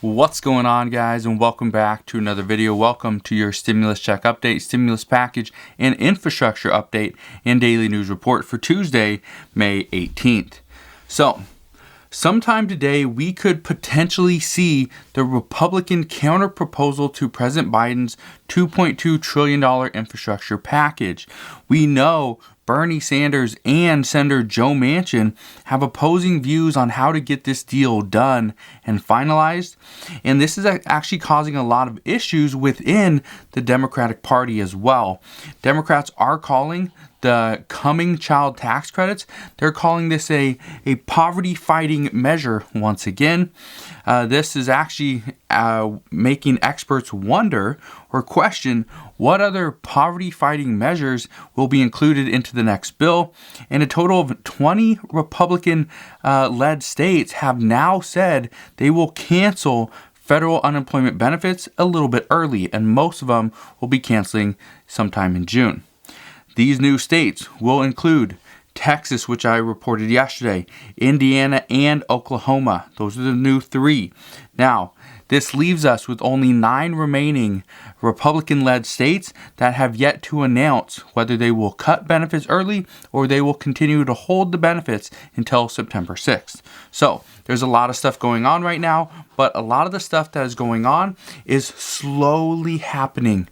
What's going on, guys, and welcome back to another video. Welcome to your stimulus check update, stimulus package, and infrastructure update and daily news report for Tuesday, May 18th. So, sometime today, we could potentially see the Republican counterproposal to President Biden's $2.2 trillion infrastructure package. We know Bernie Sanders and Senator Joe Manchin have opposing views on how to get this deal done and finalized. And this is actually causing a lot of issues within the Democratic Party as well. Democrats are calling the coming child tax credits, they're calling this a poverty-fighting measure once again. This is actually making experts wonder or question what other poverty-fighting measures will be included into the next bill. And a total of 20 Republican-led states have now said they will cancel federal unemployment benefits a little bit early, and most of them will be canceling sometime in June. These new states will include Texas, which I reported yesterday, Indiana, and Oklahoma. Those are the new three. Now, this leaves us with only 9 remaining Republican-led states that have yet to announce whether they will cut benefits early or they will continue to hold the benefits until September 6th. So, there's a lot of stuff going on right now, but a lot of the stuff that is going on is slowly happening.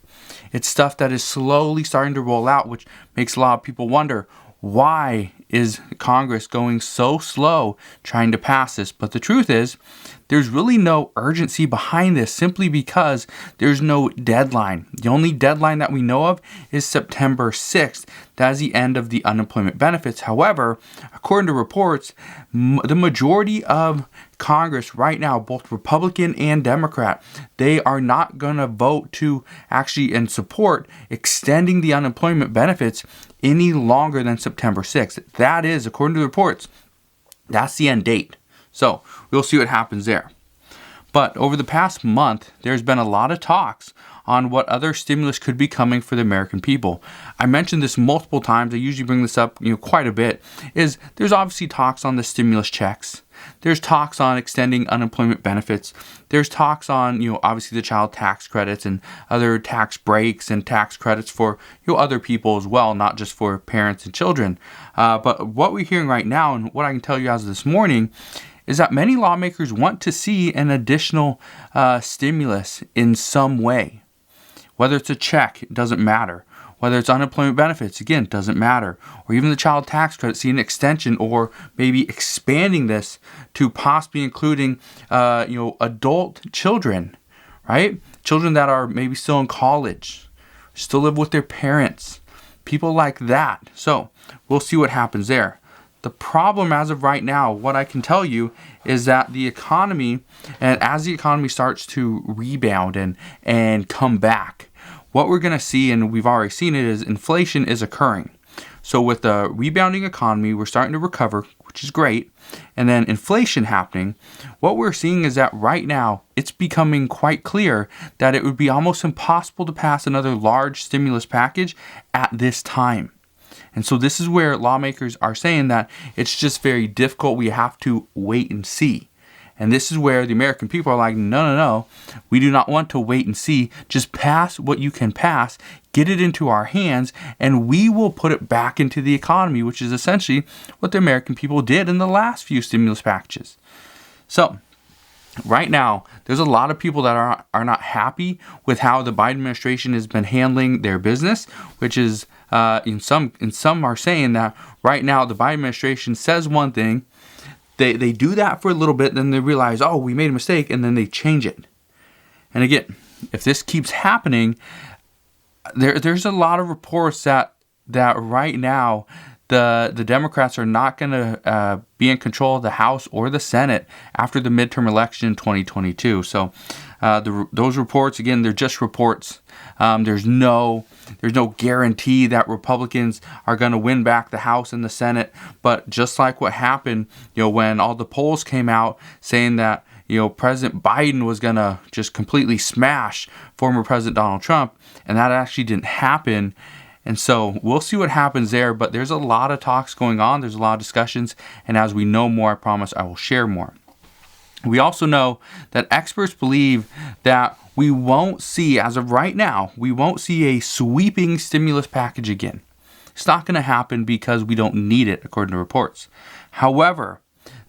It's stuff that is slowly starting to roll out, which makes a lot of people wonder, why is Congress going so slow trying to pass this? But the truth is, there's really no urgency behind this simply because there's no deadline. The only deadline that we know of is September 6th. That is the end of the unemployment benefits. However, according to reports, the majority of Congress right now, both Republican and Democrat, they are not going to vote to actually and support extending the unemployment benefits any longer than September 6th. That is, according to the reports, that's the end date. So we'll see what happens there. But over the past month, there's been a lot of talks on what other stimulus could be coming for the American people. I mentioned this multiple times. I usually bring this up, quite a bit. There's obviously talks on the stimulus checks. There's talks on extending unemployment benefits. There's talks on, obviously the child tax credits and other tax breaks and tax credits for, other people as well, not just for parents and children. But what we're hearing right now and what I can tell you as of this morning is that many lawmakers want to see an additional stimulus in some way. Whether it's a check, it doesn't matter. Whether it's unemployment benefits, again, it doesn't matter. Or even the child tax credit, see an extension or maybe expanding this to possibly including, adult children, right? Children that are maybe still in college, still live with their parents, people like that. So we'll see what happens there. The problem as of right now, what I can tell you is that the economy, and as the economy starts to rebound and come back, what we're going to see, and we've already seen it, is inflation is occurring. So with the rebounding economy, we're starting to recover, which is great. And then inflation happening, what we're seeing is that right now, it's becoming quite clear that it would be almost impossible to pass another large stimulus package at this time. And so this is where lawmakers are saying that it's just very difficult. We have to wait and see. And this is where the American people are like, no. We do not want to wait and see. Just pass what you can pass, get it into our hands, and we will put it back into the economy, which is essentially what the American people did in the last few stimulus packages. So right now, there's a lot of people that are not happy with how the Biden administration has been handling their business, which is in some are saying that right now the Biden administration says one thing, they do that for a little bit, then they realize, oh, we made a mistake, and then they change it. And again, if this keeps happening, there's a lot of reports that right now the Democrats are not going to be in control of the House or the Senate after the midterm election in 2022. So those reports, again, they're just reports. There's no guarantee that Republicans are going to win back the House and the Senate. But just like what happened, when all the polls came out saying that President Biden was going to just completely smash former President Donald Trump, and that actually didn't happen. And so we'll see what happens there, but there's a lot of talks going on. There's a lot of discussions. And as we know more, I promise I will share more. We also know that experts believe that we won't see, as of right now, we won't see a sweeping stimulus package again. It's not going to happen because we don't need it, according to reports. However,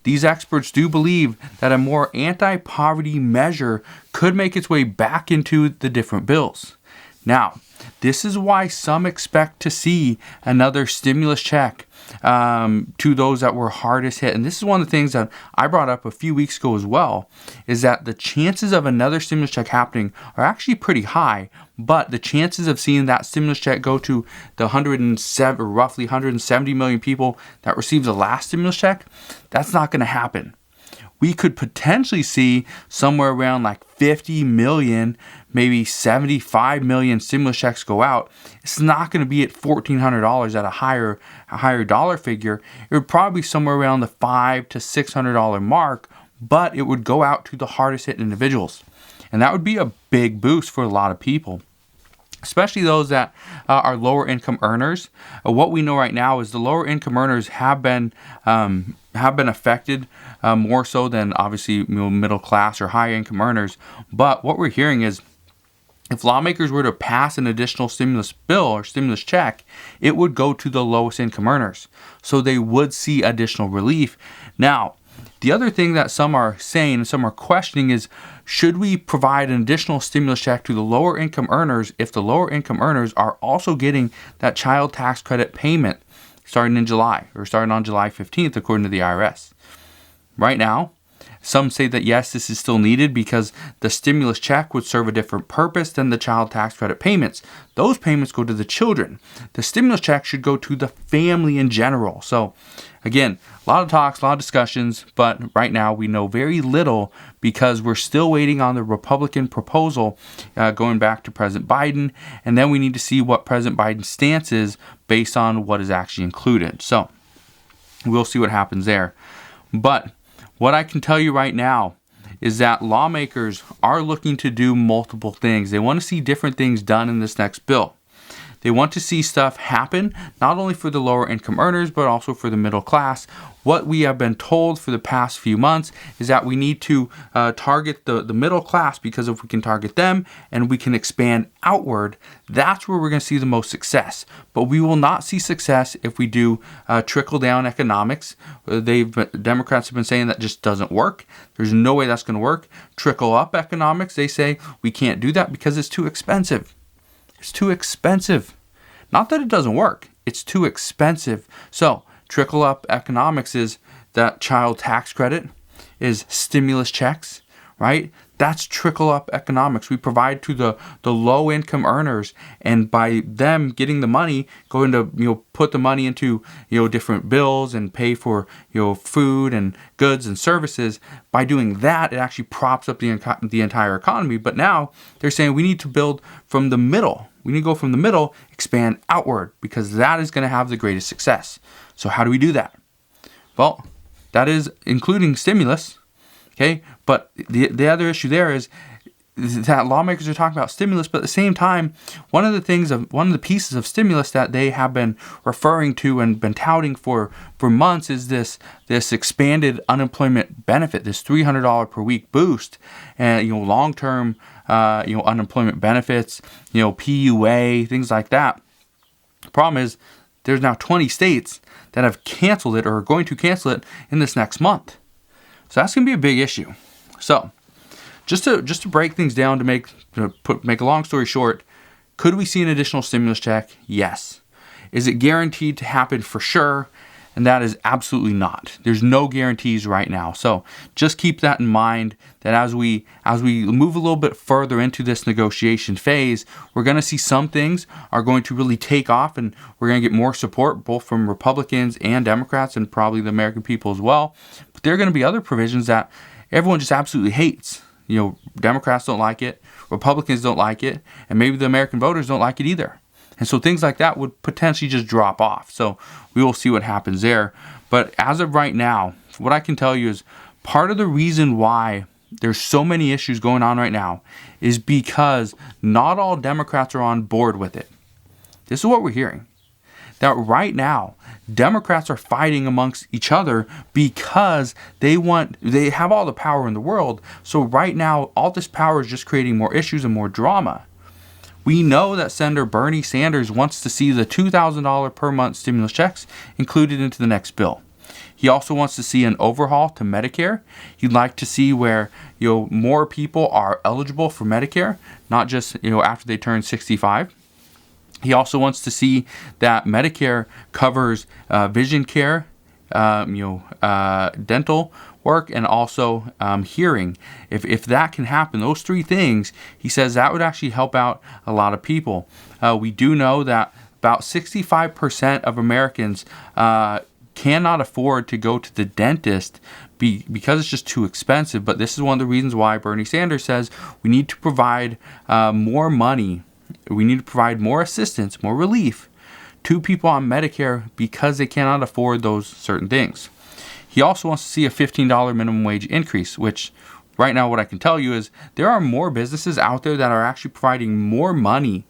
these experts do believe that a more anti-poverty measure could make its way back into the different bills. Now, this is why some expect to see another stimulus check to those that were hardest hit. And this is one of the things that I brought up a few weeks ago as well, is that the chances of another stimulus check happening are actually pretty high, but the chances of seeing that stimulus check go to the roughly 170 million people that received the last stimulus check, that's not going to happen. We could potentially see somewhere around like 50 million, maybe 75 million stimulus checks go out. It's not going to be at $1,400 at a higher dollar figure. It would probably be somewhere around the $500 to $600 mark, but it would go out to the hardest hit individuals. And that would be a big boost for a lot of people, especially those that are lower income earners. What we know right now is the lower income earners have been affected more so than obviously middle class or high income earners. But what we're hearing is, if lawmakers were to pass an additional stimulus bill or stimulus check, it would go to the lowest income earners. So they would see additional relief. Now, the other thing that some are saying and some are questioning is, should we provide an additional stimulus check to the lower income earners if the lower income earners are also getting that child tax credit payment starting in July or starting on July 15th, according to the IRS? Right now, some say that yes, this is still needed because the stimulus check would serve a different purpose than the child tax credit payments. Those payments go to the children. The stimulus check should go to the family in general. So again, a lot of talks, a lot of discussions, but right now we know very little because we're still waiting on the Republican proposal going back to President Biden, and then we need to see what President Biden's stance is based on what is actually included. So we'll see what happens there. But what I can tell you right now is that lawmakers are looking to do multiple things. They want to see different things done in this next bill. They want to see stuff happen, not only for the lower income earners, but also for the middle class. What we have been told for the past few months is that we need to target the middle class, because if we can target them and we can expand outward, that's where we're going to see the most success. But we will not see success if we do trickle-down economics. Democrats have been saying that just doesn't work. There's no way that's going to work. Trickle-up economics, they say we can't do that because it's too expensive. It's too expensive. Not that it doesn't work. It's too expensive. So trickle-up economics is that child tax credit, is stimulus checks, right? That's trickle-up economics. We provide to the low-income earners, and by them getting the money, going to put the money into different bills and pay for food and goods and services. By doing that, it actually props up the entire economy. But now they're saying we need to build from the middle. We need to go from the middle, expand outward, because that is going to have the greatest success. So how do we do that? Well, that is including stimulus. Okay, but the other issue there is that lawmakers are talking about stimulus, but at the same time, one of the pieces of stimulus that they have been referring to and been touting for months is this expanded unemployment benefit, this $300 per week boost, and long-term unemployment benefits, PUA, things like that. The problem is there's now 20 states that have canceled it or are going to cancel it in this next month. So that's going to be a big issue. So just to break things down, to make a long story short, could we see an additional stimulus check? Yes. Is it guaranteed to happen for sure? And that is absolutely not. There's no guarantees right now. So just keep that in mind, that as we move a little bit further into this negotiation phase, we're going to see some things are going to really take off, and we're going to get more support both from Republicans and Democrats and probably the American people as well. But there are going to be other provisions that everyone just absolutely hates. Democrats don't like it, Republicans don't like it, and maybe the American voters don't like it either. And so things like that would potentially just drop off. So we will see what happens there. But as of right now, what I can tell you is part of the reason why there's so many issues going on right now is because not all Democrats are on board with it. This is what we're hearing. that right now Democrats are fighting amongst each other because they have all the power in the world. So right now, all this power is just creating more issues and more drama. We know that Senator Bernie Sanders wants to see the $2,000 per month stimulus checks included into the next bill. He also wants to see an overhaul to Medicare. He'd like to see where more people are eligible for Medicare, not just after they turn 65. He also wants to see that Medicare covers vision care, dental work, and also hearing. If that can happen, those three things, he says that would actually help out a lot of people. We do know that about 65% of Americans cannot afford to go to the dentist because it's just too expensive. But this is one of the reasons why Bernie Sanders says we need to provide more money. We need to provide more assistance, more relief to people on Medicare because they cannot afford those certain things. He also wants to see a $15 minimum wage increase, which right now what I can tell you is there are more businesses out there that are actually providing more money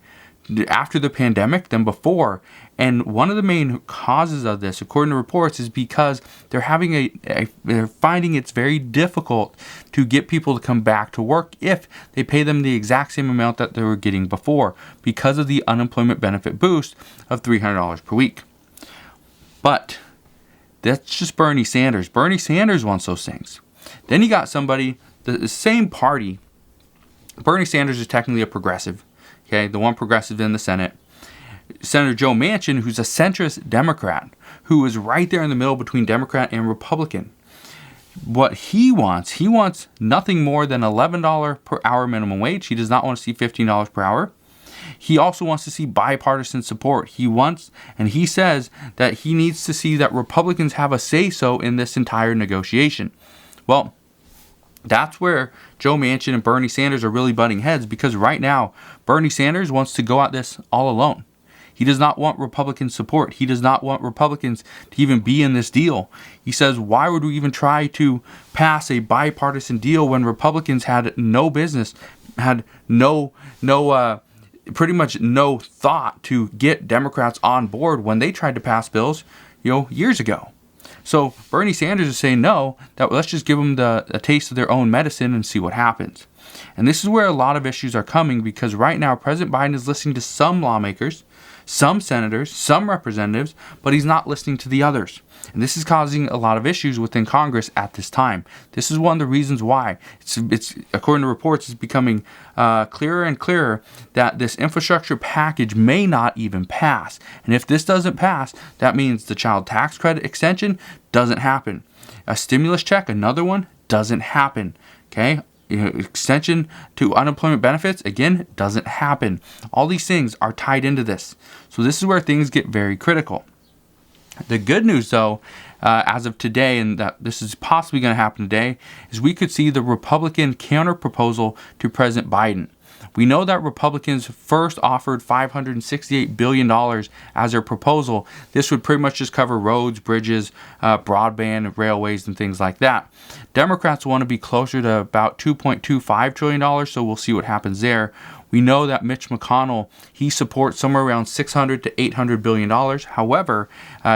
after the pandemic than before. And one of the main causes of this, according to reports, is because they're finding it's very difficult to get people to come back to work if they pay them the exact same amount that they were getting before because of the unemployment benefit boost of $300 per week. But that's just Bernie Sanders. Bernie Sanders wants those things. Then you got somebody, the same party. Bernie Sanders is technically a progressive. Okay, the one progressive in the Senate. Senator Joe Manchin, who's a centrist Democrat, who is right there in the middle between Democrat and Republican. What he wants nothing more than $11 per hour minimum wage. He does not want to see $15 per hour. He also wants to see bipartisan support. He says that he needs to see that Republicans have a say-so in this entire negotiation. Well, that's where Joe Manchin and Bernie Sanders are really butting heads, because right now Bernie Sanders wants to go at this all alone. He does not want Republican support. He does not want Republicans to even be in this deal. He says, why would we even try to pass a bipartisan deal when Republicans had no business, had pretty much no thought to get Democrats on board when they tried to pass bills, years ago. So Bernie Sanders is saying no, that let's just give them a taste of their own medicine and see what happens. And this is where a lot of issues are coming, because right now President Biden is listening to some lawmakers, some senators, some representatives, but he's not listening to the others. And this is causing a lot of issues within Congress at this time. This is one of the reasons why it's according to reports, it's becoming clearer and clearer that this infrastructure package may not even pass. And if this doesn't pass, that means the child tax credit extension doesn't happen. A stimulus check, another one, doesn't happen. Okay? Extension to unemployment benefits, again, doesn't happen. All these things are tied into this. So this is where things get very critical. The good news, though, as of today, and that this is possibly going to happen today, is we could see the Republican counter-proposal to President Biden. We know that Republicans first offered $568 billion as their proposal. This would pretty much just cover roads, bridges, broadband, railways, and things like that. Democrats want to be closer to about $2.25 trillion, so we'll see what happens there. We know that Mitch McConnell, he supports somewhere around $600 to $800 billion. However,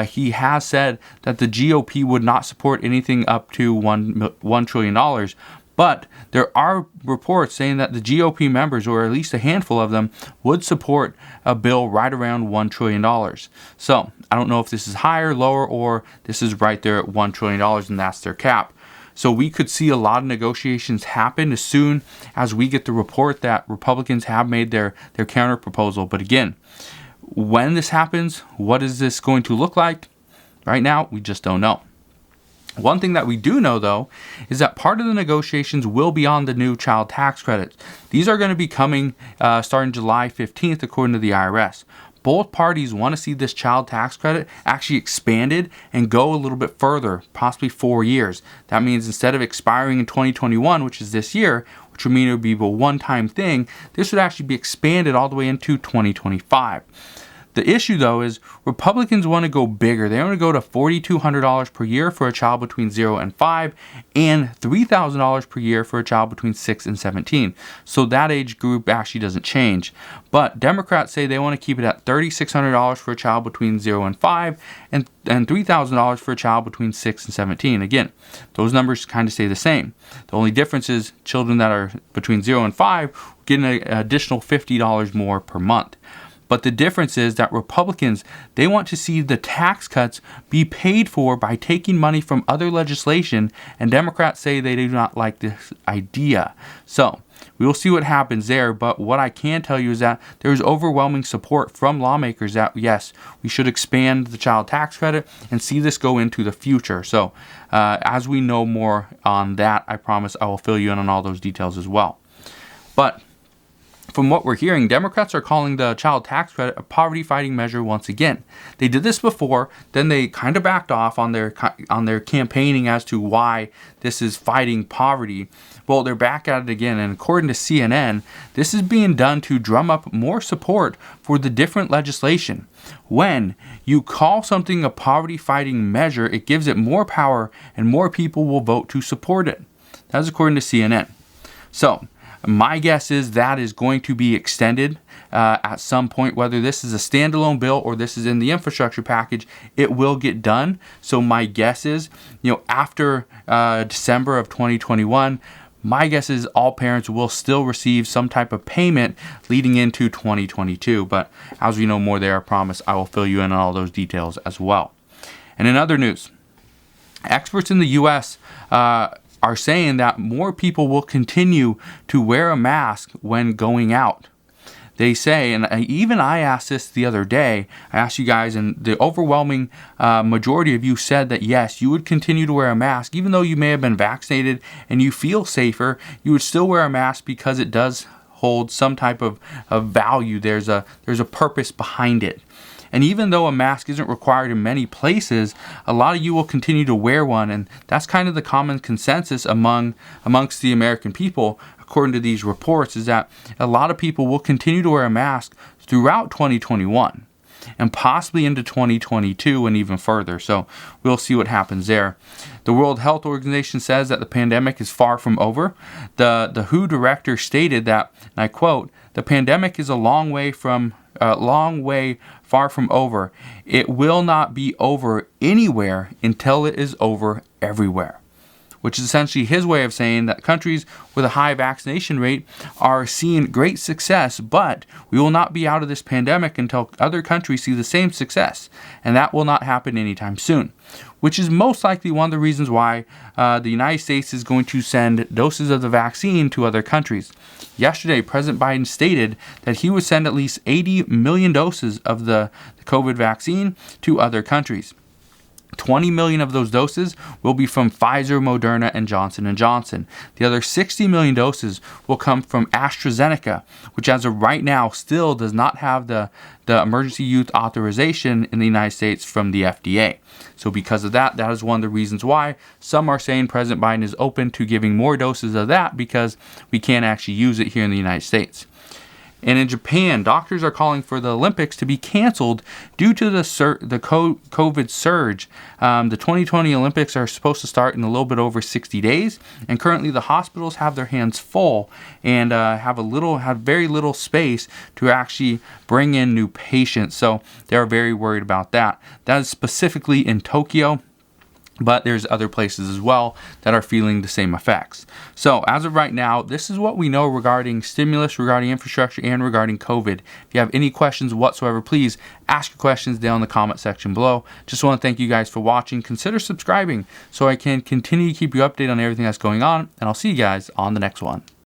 he has said that the GOP would not support anything up to $1 trillion. But there are reports saying that the GOP members, or at least a handful of them, would support a bill right around $1 trillion. So I don't know if this is higher, lower, or this is right there at $1 trillion and that's their cap. So we could see a lot of negotiations happen as soon as we get the report that Republicans have made their counter proposal. But again, when this happens, what is this going to look like? Right now, we just don't know. One thing that we do know, though, is that part of the negotiations will be on the new child tax credits. These are going to be coming starting July 15th, according to the IRS. Both parties want to see this child tax credit actually expanded and go a little bit further, possibly 4 years. That means instead of expiring in 2021, which is this year, which would mean it would be a one-time thing, this would actually be expanded all the way into 2025. The issue, though, is Republicans want to go bigger. They want to go to $4,200 per year for a child between 0 and 5 and $3,000 per year for a child between 6 and 17. So that age group actually doesn't change. But Democrats say they want to keep it at $3,600 for a child between 0 and 5 and $3,000 for a child between 6 and 17. Again, those numbers kind of stay the same. The only difference is children that are between 0 and 5 get an additional $50 more per month. But the difference is that Republicans, they want to see the tax cuts be paid for by taking money from other legislation, and Democrats say they do not like this idea. So we will see what happens there, but what I can tell you is that there is overwhelming support from lawmakers that, yes, we should expand the child tax credit and see this go into the future. So as we know more on that, I promise I will fill you in on all those details as well. But from what we're hearing, Democrats are calling the child tax credit a poverty-fighting measure once again. They did this before, then they kind of backed off on their campaigning as to why this is fighting poverty. Well, they're back at it again, and according to CNN, this is being done to drum up more support for the different legislation. When you call something a poverty-fighting measure, it gives it more power, and more people will vote to support it. That's according to CNN. So my guess is that is going to be extended at some point, whether this is a standalone bill or this is in the infrastructure package, it will get done. So my guess is, after December of 2021, my guess is all parents will still receive some type of payment leading into 2022. But as we know more there, I promise I will fill you in on all those details as well. And in other news, experts in the U.S. Are saying that more people will continue to wear a mask when going out. They say, and even I asked this the other day, I asked you guys, and the overwhelming majority of you said that yes, you would continue to wear a mask, even though you may have been vaccinated and you feel safer, you would still wear a mask because it does hold some type of value. There's a purpose behind it. And even though a mask isn't required in many places, a lot of you will continue to wear one, and that's kind of the common consensus amongst the American people, according to these reports, is that a lot of people will continue to wear a mask throughout 2021 and possibly into 2022 and even further. So we'll see what happens there. The World Health Organization says that the pandemic is far from over. The WHO director stated that, and I quote, "The pandemic is a long way far from over. It will not be over anywhere until it is over everywhere." Which is essentially his way of saying that countries with a high vaccination rate are seeing great success, but we will not be out of this pandemic until other countries see the same success. And that will not happen anytime soon. Which is most likely one of the reasons why the United States is going to send doses of the vaccine to other countries. Yesterday, President Biden stated that he would send at least 80 million doses of the COVID vaccine to other countries. 20 million of those doses will be from Pfizer, Moderna, and Johnson & Johnson. The other 60 million doses will come from AstraZeneca, which as of right now still does not have the emergency use authorization in the United States from the FDA. So because of that, that is one of the reasons why some are saying President Biden is open to giving more doses of that because we can't actually use it here in the United States. And in Japan, doctors are calling for the Olympics to be canceled due to the COVID surge. The 2020 Olympics are supposed to start in a little bit over 60 days, and currently the hospitals have their hands full and have very little space to actually bring in new patients. So they're very worried about that. That is specifically in Tokyo. But there's other places as well that are feeling the same effects. So as of right now, this is what we know regarding stimulus, regarding infrastructure, and regarding COVID. If you have any questions whatsoever, please ask your questions down in the comment section below. Just want to thank you guys for watching. Consider subscribing so I can continue to keep you updated on everything that's going on. And I'll see you guys on the next one.